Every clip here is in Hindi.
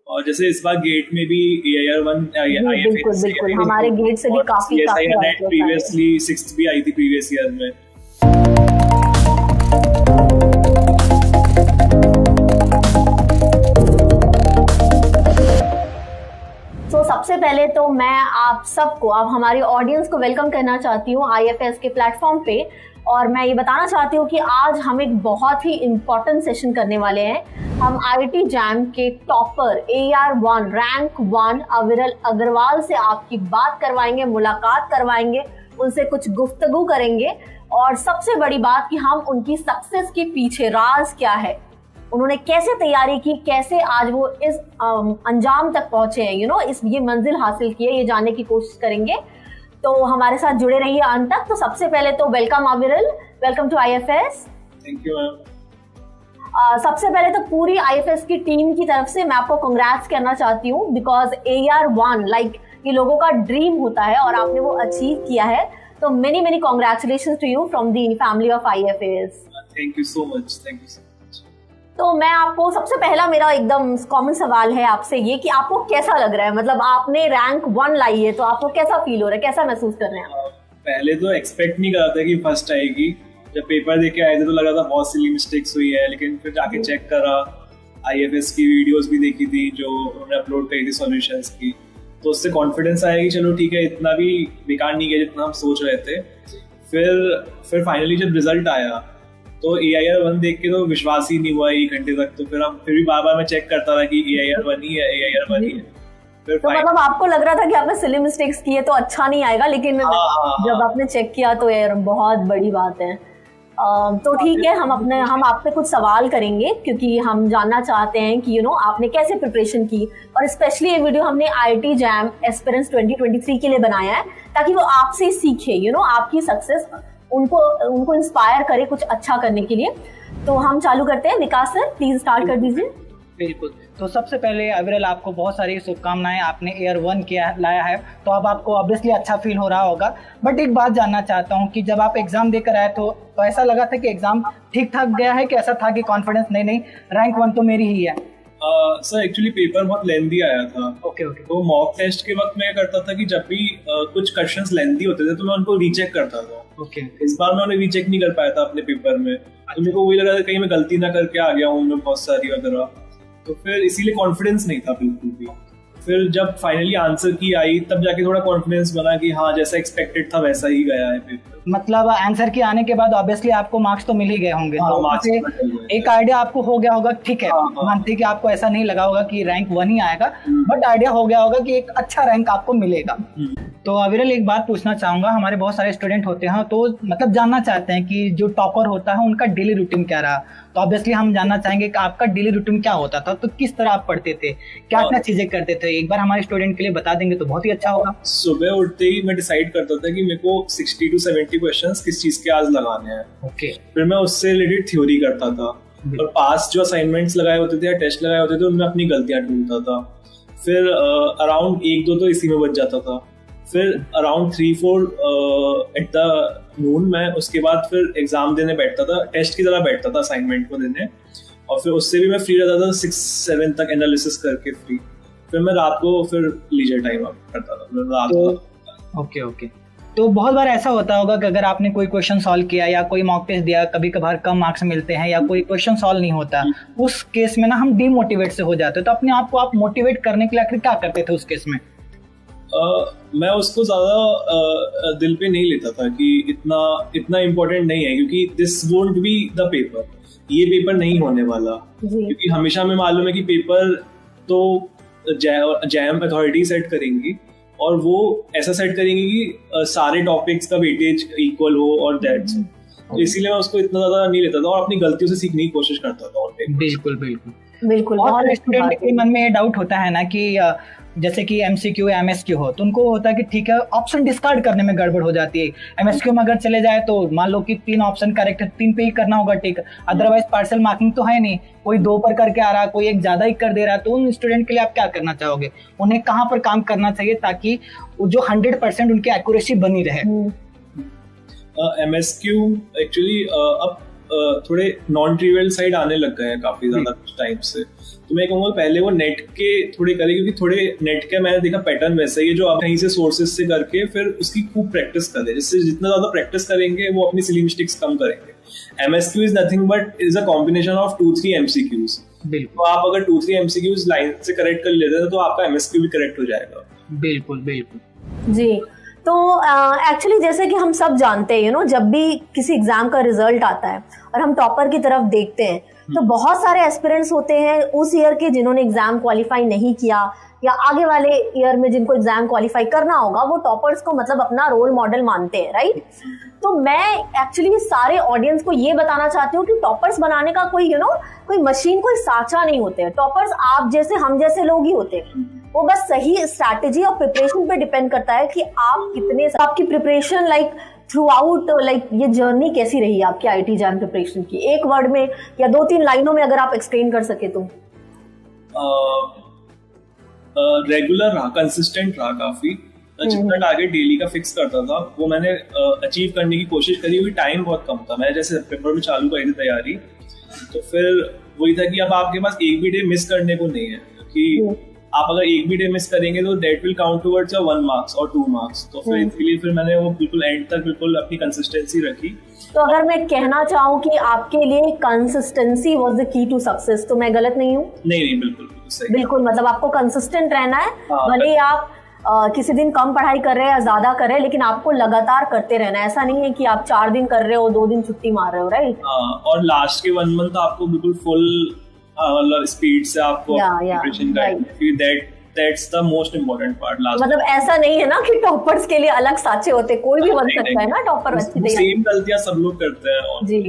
और जैसे इस बार गेट में भी AIR1 बिल्कुल हमारे गेट से भी काफी प्रीवियसली 6th भी आई थी प्रीवियस ईयर में। तो सबसे पहले तो मैं आप सबको, अब हमारी ऑडियंस को वेलकम करना चाहती हूँ IFS के प्लेटफॉर्म पे। और मैं ये बताना चाहती हूँ कि आज हम एक बहुत ही इम्पोर्टेंट सेशन करने वाले हैं। हम IIT जैम के टॉपर AR1 रैंक 1 अविरल अग्रवाल से आपकी बात करवाएंगे, मुलाकात करवाएंगे, उनसे कुछ गुफ्तगू करेंगे और सबसे बड़ी बात कि हम उनकी सक्सेस के पीछे राज क्या है, उन्होंने कैसे तैयारी की, कैसे आज वो इस अंजाम तक पहुंचे हैं, इस ये मंजिल हासिल की है, ये जानने की कोशिश करेंगे। तो हमारे साथ जुड़े रहिए अंत तक। तो सबसे पहले तो welcome Aviral, welcome to IFS। Thank you ma'am. सबसे पहले तो पूरी IFS की टीम की तरफ से मैं आपको कांग्रेट्स करना चाहती हूँ, बिकॉज AR1 ये लोगों का ड्रीम होता है और आपने वो अचीव किया है। तो many congratulations to you from the family of IFS। Thank you so much, thank you so much. तो मैं आपको सबसे पहला मेरा एकदम कॉमन सवाल है आपसे ये कि आपको कैसा लग रहा है, मतलब आपने रैंक 1 लाई है तो आपको कैसा फील हो रहा है, कैसा महसूस कर रहे हैं? पहले तो एक्सपेक्ट नहीं कर रहा था कि फर्स्ट आएगी। जब पेपर देके आए थे तो लगा था बहुत सी मिस्टेक्स हुई है, लेकिन फिर जाके चेक करा, IFS की वीडियोस भी देखी थी जो उन्होंने अपलोड करी थी सॉल्यूशंस की, तो उससे कॉन्फिडेंस आया कि चलो ठीक है, इतना भी बेकार नहीं गया जितना हम सोच रहे थे। फिर फाइनली जब रिजल्ट आया तो AIR1 देख के तो विश्वास ही नहीं हुआ 1 घंटे तक। तो फिर भी बार बार मैं चेक करता था कि AIR1 ही है, AIR1 ही है। तो मतलब आपको लग रहा था कि आपने सिली मिस्टेक्स की है तो अच्छा नहीं आएगा, लेकिन जब आपने चेक किया तो यार बहुत बड़ी बात है। तो ठीक है, हम आपसे कुछ सवाल करेंगे क्योंकि हम जानना चाहते हैं कि आपने कैसे प्रिपरेशन की, और स्पेशली ये वीडियो हमने IIT जैम एस्पिरेंट्स 2023 के लिए बनाया है ताकि वो आपसे सीखे, आपकी सक्सेस उनको इंस्पायर करे कुछ अच्छा करने के लिए। तो हम चालू करते हैं। विकास सर प्लीज स्टार्ट कर दीजिए। बिल्कुल। तो सबसे पहले अविरल आपको बहुत सारी शुभकामनाएं, आपने AR1 लाया है तो अब आपको ऑब्वियसली अच्छा फील हो रहा होगा। बट एक बात जानना चाहता हूं कि जब आप एग्जाम देकर आए तो ऐसा लगा था कि एग्जाम ठीक ठाक गया है कि ऐसा था कि कॉन्फिडेंस नहीं रैंक 1 तो मेरी ही है? सर एक्चुअली पेपर बहुत लेंथी आया था। ओके। तो मॉक टेस्ट के वक्त मैं करता था कि जब भी कुछ क्वेश्चंस लेंथी होते थे तो मैं उनको रीचेक करता था। ओके। इस बार मैं उन्हें रीचेक नहीं कर पाया था अपने पेपर में। तो मेरे को वही लगा था कहीं मैं गलती ना करके आ गया हूँ मैं बहुत सारी वगैरह, तो फिर इसीलिए कॉन्फिडेंस नहीं था बिल्कुल भी। फिर जब फाइनली आंसर की आई तब जाके थोड़ा कॉन्फिडेंस बना कि हाँ जैसा एक्सपेक्टेड था वैसा ही गया है पेपर। मतलब आंसर की आने के बाद ऑब्वियसली आपको मार्क्स तो मिल ही गए होंगे। हाँ, तो एक आइडिया आपको हो गया होगा, ठीक है। मानते कि आपको ऐसा नहीं लगा होगा कि रैंक 1 ही आएगा, बट आइडिया हो गया होगा कि एक अच्छा रैंक आपको मिलेगा। तो अविरल एक बात पूछना चाहूंगा, हमारे बहुत सारे स्टूडेंट होते हैं तो मतलब जानना चाहते हैं कि जो टॉपर होता है उनका डेली रूटीन क्या रहा। तो ऑब्वियसली हम जानना चाहेंगे कि आपका डेली रूटीन क्या होता था, तो किस तरह आप पढ़ते थे, क्या क्या चीजें करते थे, एक बार हमारे स्टूडेंट के लिए बता देंगे तो बहुत ही अच्छा होगा। सुबह उठते ही मैं डिसाइड करता था कि मेरे को 60 to 70 क्वेश्चंस किस चीज के आज लगाने हैं। ओके। फिर मैं उससे रिलेटेड थ्योरी करता था और पास जो असाइनमेंट्स लगाए होते थे या टेस्ट लगाए होते थे उनमें अपनी गलतियां ढूंढता था। फिर अराउंड 1-2 तो इसी में बच जाता था। फिर अराउंड 3-4 एट द नून मैं उसके बाद फिर एग्जाम देने बैठता था, टेस्ट की तरह बैठता था असाइनमेंट को देने, और फिर उससे भी मैं फ्री रहता था 6-7 तक एनालिसिस करके फ्री। फिर मैं रात को फिर लीजर टाइम करता था रात को। ओके। तो बहुत बार ऐसा होता होगा कि अगर आपने कोई क्वेश्चन सॉल्व किया या कोई मॉक टेस्ट दिया, कभी कभार कम मार्क्स मिलते हैं या कोई क्वेश्चन सॉल्व नहीं होता, उस केस में ना हम डीमोटिवेट से हो जाते हैं। तो अपने आप को आप मोटिवेट करने के लिए आखिर क्या करते थे उस केस में? मैं उसको ज्यादा दिल पे नहीं लेता था कि इतना इम्पोर्टेंट नहीं है, क्योंकि this won't be the paper, ये पेपर नहीं होने वाला। क्योंकि हमेशा हमें मालूम है कि पेपर तो जैम अथॉरिटी सेट करेंगी और वो ऐसा सेट करेंगे कि सारे टॉपिक्स का वेटेज इक्वल हो और दैट्स। तो इसीलिए मैं उसको इतना ज्यादा नहीं लेता था और अपनी गलतियों से सीखने की कोशिश करता था। बिल्कुल। और स्टूडेंट के मन में ये डाउट होता है ना कि जैसे कि MCQ MSQ हो तो उनको होता है कि ठीक है ऑप्शन डिस्कार्ड करने में गड़बड़ हो जाती है। MSQ में अगर चले जाए तो मान लो कि 3 ऑप्शन करेक्ट है, 3 पे ही करना होगा टिक, अदरवाइज पार्शियल मार्किंग तो है नहीं, कोई 2 पर करके आ रहा है, कोई एक ज्यादा ही कर दे रहा है। तो उन स्टूडेंट के लिए आप क्या करना चाहोगे, उन्हें कहाँ पर काम करना चाहिए ताकि जो 100% उनकी एक्यूरेसी बनी रहे? MSQ एक्चुअली अब थोड़े नॉन ट्रिवियल साइड आने लग गए हैं काफी ज्यादा कुछ टाइम से। तो मैं कहूँगा पहले वो नेट के थोड़े करें, क्योंकि थोड़े नेट का मैंने देखा पैटर्न वैसा ही है, जो आप कहीं से सोर्सेज से करके फिर उसकी खूब प्रैक्टिस करें, जिससे जितना ज्यादा प्रैक्टिस करेंगे वो अपनी सिली मिस्टेक्स कम करेंगे। MSQ is nothing but is a combination of 2-3 MCQs। बिल्कुल, तो आप अगर 2-3 MCQs लाइन से करेक्ट कर लेते हैं तो आपका MSQ भी करेक्ट हो जाएगा। बिल्कुल बिल्कुल जी। तो एक्चुअली जैसे कि हम सब जानते हैं जब भी किसी एग्जाम का रिजल्ट आता है और हम टॉपर की तरफ देखते हैं तो बहुत सारे एस्पिरेंट्स होते हैं उस ईयर के जिन्होंने एग्जाम क्वालिफाई नहीं किया, या आगे वाले ईयर में जिनको एग्जाम क्वालिफाई करना होगा, वो टॉपर्स को मतलब अपना रोल मॉडल मानते हैं, राइट। तो मैं एक्चुअली सारे ऑडियंस को ये बताना चाहती हूँ कि टॉपर्स बनाने का कोई कोई मशीन, कोई साचा नहीं होते हैं। टॉपर्स आप जैसे हम जैसे लोग ही होते हैं। वो बस सही स्ट्रैटेजी और प्रिपरेशन पे डिपेंड करता है कि आप कितने, आपकी प्रिपरेशन लाइक थ्रू आउट ये जर्नी कैसी रही आपकी आईटी एग्जाम प्रिपरेशन की, एक वर्ड में या 2-3 लाइनों में अगर आप एक्सप्लेन कर सके तो। रेगुलर रहा, कंसिस्टेंट रहा काफी। जितना टारगेट डेली का फिक्स करता था वो मैंने अचीव करने की कोशिश करी, हुई टाइम बहुत कम था। मैंने जैसे सितंबर में चालू करी थी तैयारी, तो फिर वही था कि अब आपके पास एक भी डे मिस करने को नहीं है, कि आप अगर एक भी डे मिस करेंगे तो that will count towards your 1 marks और 2 मार्क्स। तो फिर इसलिए फिर मैंने वो बिल्कुल एंड तक बिल्कुल अपनी कंसिस्टेंसी रखी। तो अगर मैं कहना चाहूँ कि आपके लिए consistency was the key to success, तो मैं गलत नहीं हूँ? नहीं बिल्कुल सही। बिल्कुल, मतलब आपको कंसिस्टेंट रहना है। भले ही आप किसी दिन कम पढ़ाई कर रहे हैं या ज्यादा कर रहे हैं, लेकिन आपको लगातार करते रहना है। ऐसा नहीं है कि आप 4 दिन कर रहे हो 2 दिन छुट्टी मार रहे हो, राइट। और लास्ट के 1 मंथ आपको बिल्कुल फुल स्पीड से आपको प्रिपरेशन करनी, that's the most important part last। मतलब ऐसा नहीं है ना कि टॉपर्स के लिए अलग साचे होते, कोई भी बन सकता है ना टॉपर। अच्छी तैयारी, सेम गलतियां सब लोग करते हैं जी।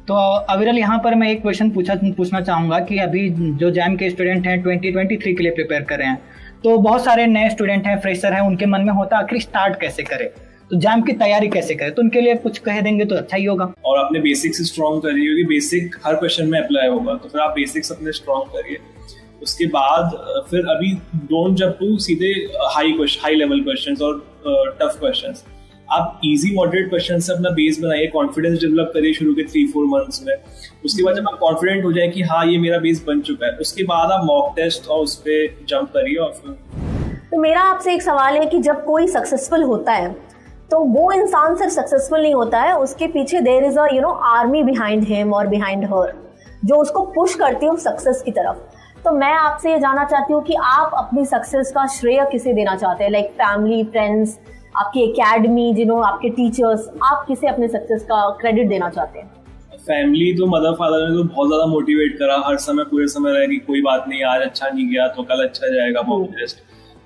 तो अविरल, यहाँ पर मैं एक क्वेश्चन पूछना चाहूंगा कि अभी जो जैम के स्टूडेंट हैं 2023 के लिए प्रिपेयर कर रहे हैं, तो बहुत सारे नए स्टूडेंट हैं, फ्रेशर हैं, उनके मन में होता आखिर स्टार्ट कैसे करें, तो जैम की तैयारी कैसे करें, तो उनके लिए कुछ कह देंगे तो अच्छा ही होगा। और अपने बेसिक्स स्ट्रॉन्ग करिए, क्योंकि बेसिक हर क्वेश्चन में अप्लाई होगा, तो फिर आप बेसिक्स अपने स्ट्रॉन्ग करिए। उसके बाद फिर अभी डोंट जंप टू सीधे हाई लेवल क्वेश्चंस और टफ क्वेश्चंस। आप इजी मॉडरेट क्वेश्चन से अपना बेस बनाइए, कॉन्फिडेंस डेवलप करिए शुरू के 3-4 मंथ्स में। उसके बाद जब आप कॉन्फिडेंट हो जाए कि हाँ ये मेरा बेस बन चुका है, उसके बाद आप मॉक टेस्ट और उस पर जंप करिए। और फिर तो मेरा आपसे एक सवाल है कि जब कोई सक्सेसफुल होता है तो वो इंसान सिर्फ सक्सेसफुल नहीं होता है, उसके पीछे there is a army behind him और बिहाइंड हर, जो उसको पुश करती है सक्सेस की तरफ। तो मैं आपसे ये जानना चाहती हूँ कि आप अपनी सक्सेस का श्रेय किसे देना चाहते हैं, लाइक फैमिली, फ्रेंड्स, आपकी एकेडमी, आपके टीचर्स, आप किसे अपने सक्सेस का क्रेडिट देना चाहते हैं? फैमिली तो मदर फादर ने तो बहुत ज्यादा मोटिवेट करा, हर समय पूरे समय रहा कि कोई बात नहीं, आज अच्छा नहीं गया तो कल अच्छा जाएगा मॉक टेस्ट।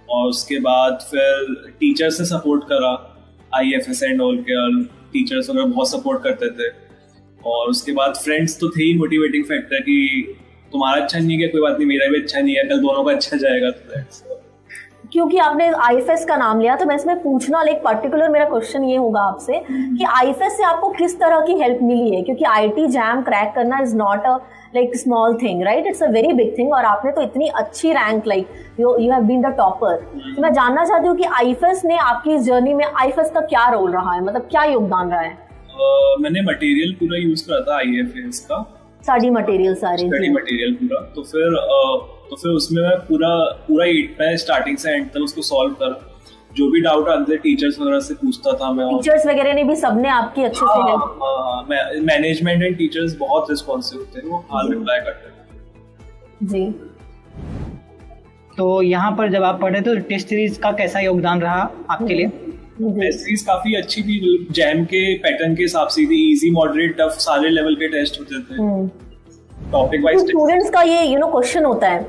और उसके बाद फिर टीचर्स ने सपोर्ट करा, IFS एंड ऑल के, और टीचर्स वगैरह बहुत सपोर्ट करते थे। और उसके बाद फ्रेंड्स तो थे ही मोटिवेटिंग फैक्टर कि तुम्हारा अच्छा नहीं गया कोई बात नहीं, मेरा भी अच्छा नहीं है, कल दोनों का अच्छा जाएगा। तो क्योंकि आपने IFS का नाम लिया तो मैं इसमें पूछना, लाइक पर्टिकुलर मेरा क्वेश्चन ये होगा आपसे कि IFS से आपको किस तरह की हेल्प मिली है, क्योंकि IT जैम क्रैक करना is not a like small thing, right, it's a very big thing. और आपने तो इतनी अच्छी rank, like you have been the topper. तो मैं जानना चाहती हूँ कि IFS ने आपकी इस जर्नी में, IFS का क्या रोल रहा है, मतलब क्या योगदान रहा है? मैंने मटेरियल पूरा यूज करा था IFS का, स्टडी मटेरियल पूरा। तो फिर उसमें मैं पूरा स्टार्टिंग से एंड तक उसको सॉल्व कर, जो भी डाउट आते थे टीचर्स वगैरह से पूछता था मैं। टीचर्स वगैरह ने भी सबने आपकी अच्छे से हेल्प? मैनेजमेंट एंड टीचर्स बहुत रिस्पॉन्सिव थे, वो हाल रिप्लाई करते थे जी। तो यहाँ पर जब आप पढ़े तो टेस्ट सीरीज का कैसा योगदान रहा आपके लिए? टेस्ट सीरीज काफी अच्छी थी, जैम के पैटर्न के हिसाब से थी, इजी मॉडरेट टफ सारे लेवल के टेस्ट होते थे, टॉपिक वाइज। स्टूडेंट्स का ये क्वेश्चन होता है,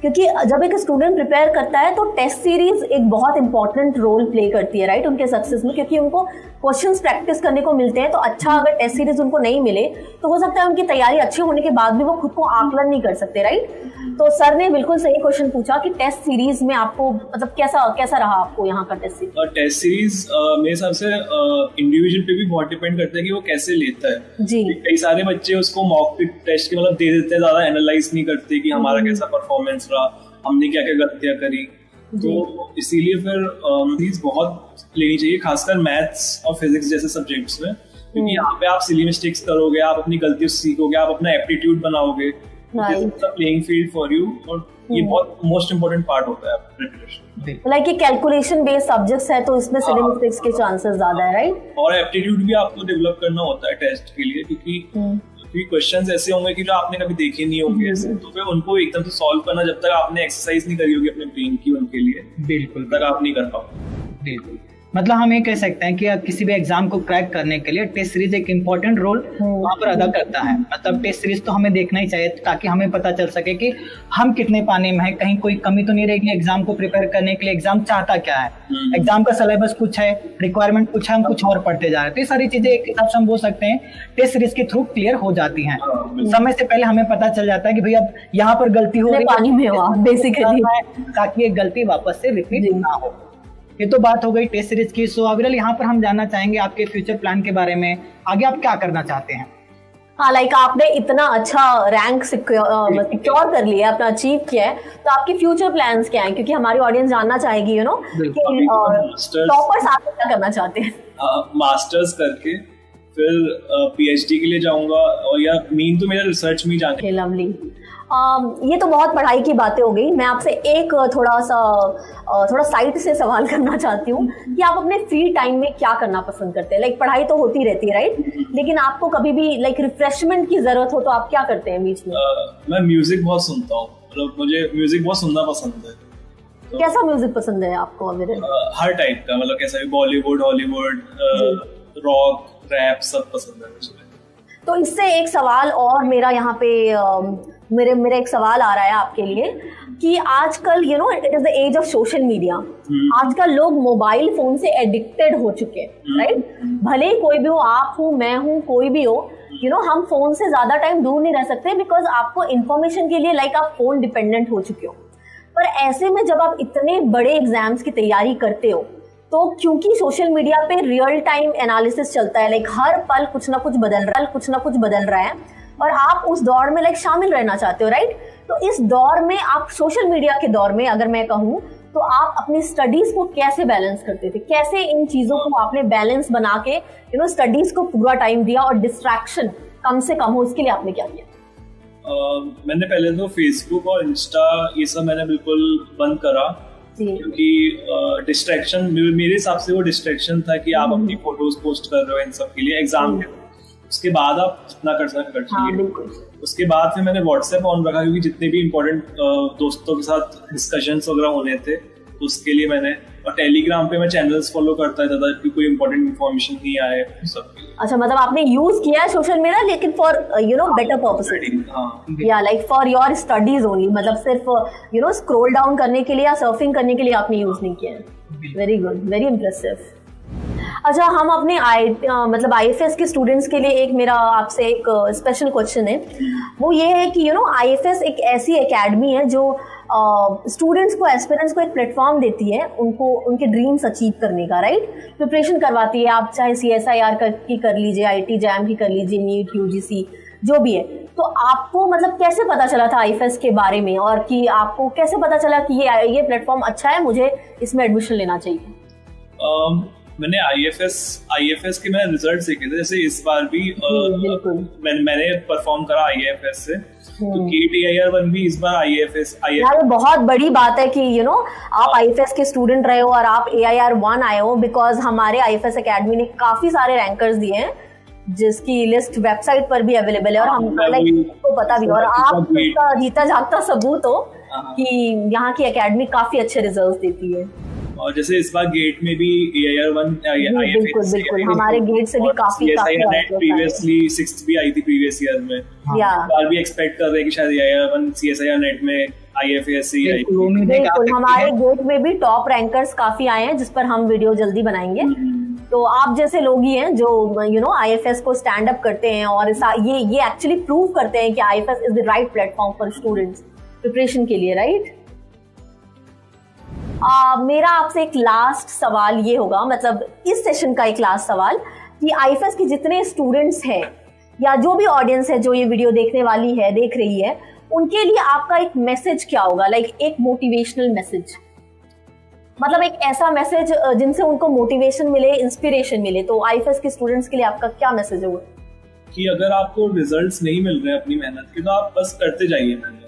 क्योंकि जब एक स्टूडेंट प्रिपेयर करता है तो टेस्ट सीरीज एक बहुत इंपॉर्टेंट रोल प्ले करती है, राइट, उनके सक्सेस में, क्योंकि उनको क्वेश्चंस प्रैक्टिस करने को मिलते हैं। तो अच्छा अगर टेस्ट सीरीज उनको नहीं मिले तो हो सकता है उनकी तैयारी अच्छी होने के बाद भी वो खुद को आकलन नहीं कर सकते, राइट। तो सर ने बिल्कुल सही क्वेश्चन पूछा कि टेस्ट सीरीज में आपको मतलब कैसा रहा आपको यहाँ का टेस्ट सीरीज? टेस्ट सीरीज मेरे हिसाब से इंडिविजुअल पे भी बहुत डिपेंड करता है कि वो कैसे लेता है जी। कई सारे बच्चे उसको मॉक टेस्ट के मतलब दे देते हैं, ज्यादा एनालाइज नहीं करते कि हमारा कैसा परफॉर्मेंस रहा, हमने क्या क्या गलतियां करी। तो इसीलिए फिर चीज बहुत लेनी चाहिए, खासकर मैथ्स और फिजिक्स जैसे सब्जेक्ट्स में, क्योंकि यहाँ पे आप सिली मिस्टेक्स करोगे, आप अपनी गलतियों से सीखोगे, आप अपना एप्टीट्यूड बनाओगे, प्लेइंग फील्ड फॉर यू, और ये बहुत मोस्ट इम्पोर्टेंट पार्ट होता है प्रिपरेशन। लाइक ये कैलकुलेशन बेस्ड सब्जेक्ट्स है तो इसमें सिली मिस्टेक्स के चांसेस ज्यादा है, राइट? और एप्टीट्यूड भी आपको डेवलप करना होता है टेस्ट के लिए, क्योंकि क्वेश्चंस ऐसे होंगे कि जो आपने कभी देखे नहीं होंगे ऐसे, तो फिर उनको एकदम से सॉल्व करना, जब तक आपने एक्सरसाइज नहीं करी होगी अपने ब्रेन की उनके लिए, बिल्कुल तक आप नहीं कर पाओगे। बिल्कुल, मतलब हम ये कह सकते हैं कि किसी भी एग्जाम को क्रैक करने के लिए टेस्ट सीरीज एक इम्पोर्टेंट रोल वहाँ पर अदा करता है। मतलब टेस्ट सीरीज तो हमें देखना ही चाहिए ताकि हमें पता चल सके कि हम कितने पानी में हैं, कहीं कोई कमी तो नहीं रहेगी एग्जाम को प्रिपेयर करने के लिए, एग्जाम चाहता क्या है, एग्जाम का सिलेबस कुछ है, रिक्वायरमेंट कुछ है, हम कुछ और पढ़ते जा रहे हैं। तो ये सारी चीजें एक हिसाब से हम बोल सकते हैं टेस्ट सीरीज के थ्रू क्लियर हो जाती हैं। समय से पहले हमें पता चल जाता है कि भाई अब यहाँ पर गलती हो रही पानी में हुआ बेसिकली, ताकि ये गलती वापस से रिपीट ना हो। ये तो बात हो गई टेस्ट सीरीज की। सो अविरल, यहाँ पर हम जानना चाहेंगे आपके फ्यूचर प्लान के बारे में, आगे आप क्या करना चाहते हैं? हाँ, लाइक आपने इतना अच्छा रैंक सिक्योर कर लिया, अपना अचीव किया है, तो आपके फ्यूचर प्लान्स क्या हैं? क्योंकि हमारी ऑडियंस जानना चाहेगी कि टॉपर्स आप क्या करना चाहते हैं? मास्टर्स करके फिर पीएचडी के लिए जाऊंगा, और या मेन तो मेरा रिसर्च में जाने। लवली, ये तो बहुत पढ़ाई की बातें हो गई। मैं आपसे एक थोड़ा साइड से सवाल करना चाहती हूँ कि आप अपने फ्री टाइम में क्या करना पसंद करते हैं? लाइक पढ़ाई तो होती रहती है, राइट? लेकिन आपको कभी भी लाइक रिफ्रेशमेंट की जरूरत हो तो आप क्या करते हैं बीच में? मैं म्यूजिक बहुत सुनता हूँ, मतलब मुझे म्यूजिक बहुत सुनना पसंद है। तो कैसा म्यूजिक पसंद है आपको अविरल? हर टाइप का, मतलब कैसा भी, बॉलीवुड, हॉलीवुड, रॉक, रैप, सब पसंद है मुझे। तो इससे एक सवाल और मेरा यहाँ पे मेरा एक सवाल आ रहा है आपके लिए कि आजकल it is the age of social media. आजकल लोग मोबाइल फोन से एडिक्टेड हो चुके हैं, राइट? भले ही कोई भी हो, आप हो, मैं हूँ, कोई भी हो, हम फोन से ज्यादा टाइम दूर नहीं रह सकते, बिकॉज आपको इन्फॉर्मेशन के लिए लाइक आप फोन डिपेंडेंट हो चुके हो। पर ऐसे में जब आप इतने बड़े एग्जाम्स की तैयारी करते हो, तो क्योंकि सोशल मीडिया पे रियल टाइम एनालिसिस चलता है, लाइक हर पल कुछ ना कुछ बदल रहा है, और आप उस दौर में लाइक शामिल रहना चाहते हो, राइट? तो इस दौर में आप, सोशल मीडिया के दौर में अगर मैं कहूँ, तो आप अपनी स्टडीज को कैसे बैलेंस करते थे? कैसे इन चीजों को आपने बैलेंस बना के स्टडीज को पूरा टाइम दिया और डिस्ट्रैक्शन कम से कम हो, इसके लिए आपने क्या किया? मैंने पहले तो फेसबुक और इंस्टा ये सब मैंने बिल्कुल बंद करा, क्योंकि डिस्ट्रैक्शन, मेरे हिसाब से वो डिस्ट्रैक्शन था कि आप अपनी फोटोज पोस्ट कर रहे हो इन सब के लिए एग्जाम के, उसके बाद आप जितना कर सकते कर। उसके बाद फिर मैंने व्हाट्सएप ऑन रखा, क्योंकि जितने भी इम्पोर्टेंट दोस्तों के साथ डिस्कशंस वगैरह होने थे उसके लिए मैंने, और टेलीग्राम पे मैं चैनल्स फॉलो करता था कि कोई इम्पोर्टेंट इन्फॉर्मेशन नहीं आए सब के लिए। अच्छा, मतलब आपने यूज किया है सोशल मीडिया, लेकिन फॉर बेटर पर्पसेस, या like for your studies only, मतलब सिर्फ स्क्रॉल डाउन करने के लिए या सर्फिंग करने के लिए आपने यूज नहीं किया है। Very good, very impressive. अच्छा, हम अपने मतलब IFS के स्टूडेंट्स के लिए एक मेरा आपसे एक स्पेशल क्वेश्चन है। वो ये है कि IFS एक ऐसी एकेडमी है जो स्टूडेंट्स को, एस्पिरेंट्स को एक प्लेटफॉर्म देती है उनको उनके ड्रीम्स अचीव करने का, राइट? प्रिपरेशन करवाती है, आप चाहे CSIR की कर लीजिए, IT JAM की कर लीजिए, NEET UGC जो भी है। तो आपको मतलब कैसे पता चला था IFS के बारे में, और कि आपको कैसे पता चला कि ये प्लेटफॉर्म अच्छा है, मुझे इसमें एडमिशन लेना चाहिए? मैंने IFS के मैंने रिजल्ट देखे थे, जैसे इस बार भी मैंने परफॉर्म करा IFS से, तो GATE AIR-1 भी इस बार IFS। यार बहुत बड़ी बात है कि आप IFS के स्टूडेंट रहे हो और आप AIR-1 आए हो, बिकॉज हमारे IFS एकेडमी ने काफी सारे रैंकर्स दिए हैं जिसकी लिस्ट वेबसाइट पर भी अवेलेबल है, और हम को पता भी, और आप इसका जीता जागता सबूत हो कि यहाँ की एकेडमी काफी अच्छे रिजल्ट्स देती है। और जैसे इस बार गेट में भी AIR-1 बिल्कुल हमारे गेट से भी काफी प्रीवियसली 6th भी आई थी प्रीवियस ईयर में। इस बार भी एक्सपेक्ट कर रहे हैं कि शायद AIR-1 CSIR नेट में IFS ही आई। बिल्कुल हमारे गेट में भी टॉप रैंकर्स काफी आए हैं, जिस पर हम वीडियो जल्दी बनाएंगे। तो आप जैसे लोग ही हैं जो IFS को स्टैंड अप करते हैं, और ये एक्चुअली प्रूव करते हैं कि IFS is the right platform for students preparation के लिए, राइट? मेरा आपसे एक लास्ट सवाल ये होगा, मतलब इस सेशन का एक लास्ट सवाल, कि IFS के जितने स्टूडेंट्स हैं या जो भी ऑडियंस है जो ये वीडियो देखने वाली है, देख रही है, उनके लिए आपका एक मैसेज क्या होगा? लाइक एक मोटिवेशनल मैसेज, मतलब एक ऐसा मैसेज जिनसे उनको मोटिवेशन मिले, इंस्पिरेशन मिले। तो IFS के स्टूडेंट्स के लिए आपका क्या मैसेज होगा? कि अगर आपको रिजल्ट्स नहीं मिल रहे हैं अपनी मेहनत के, तो आप बस करते जाइए मेहनत।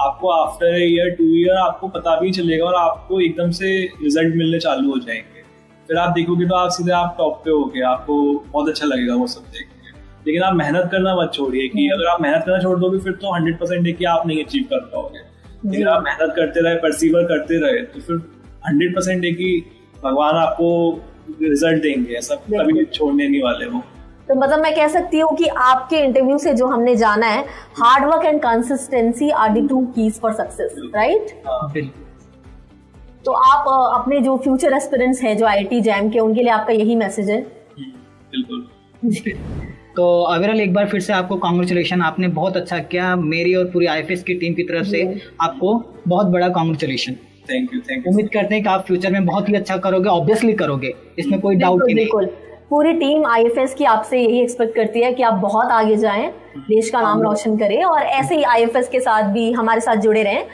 आपको आफ्टर ए ईयर 2 ईयर आपको पता भी चलेगा और आपको एकदम से रिजल्ट मिलने चालू हो जाएंगे। फिर आप देखोगे तो आप सीधे आप टॉप पे हो गए, आपको बहुत अच्छा लगेगा वो सब देख के। लेकिन आप मेहनत करना मत छोड़िए, कि अगर आप मेहनत करना छोड़ दोगे फिर तो 100% है कि आप नहीं अचीव कर पाओगे। लेकिन आप मेहनत करते रहे, परसीवर करते रहे, तो फिर 100% है कि भगवान आपको रिजल्ट देंगे, ऐसा कभी छोड़ने नहीं वाले वो। तो मतलब मैं कह सकती हूँ कि आपके इंटरव्यू से जो हमने जाना है, hard work and consistency are the 2 keys for success, right? तो आप अपने जो फ्यूचर एस्पिरेंट्स हैं जो IIT जैम के, उनके लिए आपका यही मैसेज है? बिल्कुल। तो अविरल, एक बार फिर से आपको कॉन्ग्रेचुलेशन, आपने बहुत अच्छा किया। मेरी और पूरी IFS की टीम की तरफ से आपको बहुत बड़ा कॉन्ग्रेचुलेशन। Thank you. उम्मीद करते हैं कि आप फ्यूचर में बहुत ही अच्छा करोगे, ऑब्वियसली करोगे, इसमें कोई डाउट ही नहीं। पूरी टीम IFS की आपसे यही एक्सपेक्ट करती है कि आप बहुत आगे जाएं, देश का नाम रोशन करें और ऐसे ही IFS के साथ भी हमारे साथ जुड़े रहें।